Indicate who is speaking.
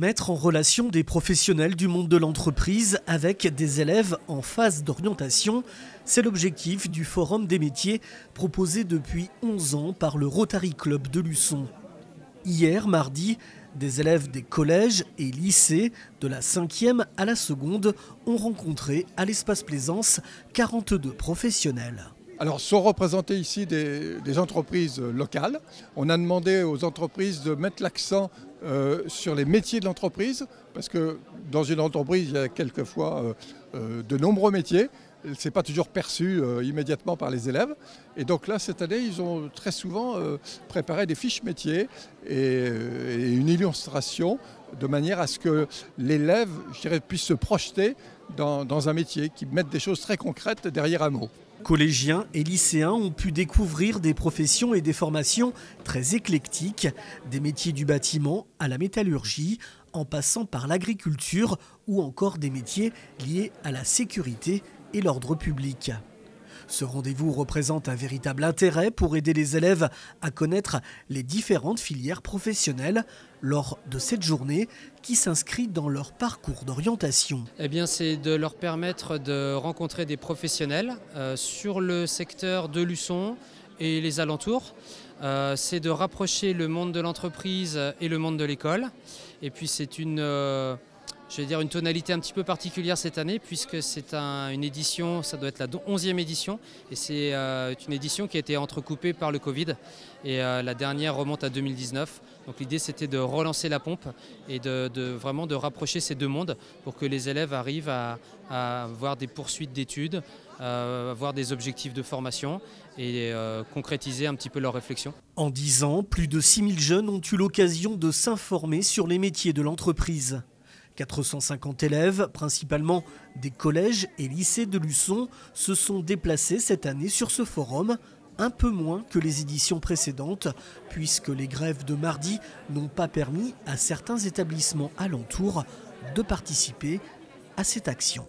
Speaker 1: Mettre en relation des professionnels du monde de l'entreprise avec des élèves en phase d'orientation, c'est l'objectif du Forum des métiers proposé depuis 11 ans par le Rotary Club de Luçon. Hier, mardi, des élèves des collèges et lycées de la 5e à la seconde ont rencontré à l'espace Plaisance 42 professionnels.
Speaker 2: Alors, sont représentés ici des entreprises locales. On a demandé aux entreprises de mettre l'accent sur les métiers de l'entreprise, parce que dans une entreprise, il y a quelquefois de nombreux métiers. Ce n'est pas toujours perçu immédiatement par les élèves. Et donc là, cette année, ils ont très souvent préparé des fiches métiers et une illustration de manière à ce que l'élève, puisse se projeter dans un métier, qui mette des choses très concrètes derrière un mot.
Speaker 1: Collégiens et lycéens ont pu découvrir des professions et des formations très éclectiques, des métiers du bâtiment à la métallurgie, en passant par l'agriculture ou encore des métiers liés à la sécurité et l'ordre public. Ce rendez-vous représente un véritable intérêt pour aider les élèves à connaître les différentes filières professionnelles lors de cette journée qui s'inscrit dans leur parcours d'orientation.
Speaker 3: Eh bien, c'est de leur permettre de rencontrer des professionnels sur le secteur de Luçon et les alentours. C'est de rapprocher le monde de l'entreprise et le monde de l'école. Et puis c'est une tonalité un petit peu particulière cette année, puisque c'est une édition, ça doit être la 11e édition, et c'est une édition qui a été entrecoupée par le Covid, et la dernière remonte à 2019. Donc l'idée, c'était de relancer la pompe et vraiment de rapprocher ces deux mondes pour que les élèves arrivent à avoir des poursuites d'études, avoir des objectifs de formation et concrétiser un petit peu leurs réflexions.
Speaker 1: En 10 ans, plus de 6000 jeunes ont eu l'occasion de s'informer sur les métiers de l'entreprise. 450 élèves, principalement des collèges et lycées de Luçon, se sont déplacés cette année sur ce forum, un peu moins que les éditions précédentes, puisque les grèves de mardi n'ont pas permis à certains établissements alentours de participer à cette action.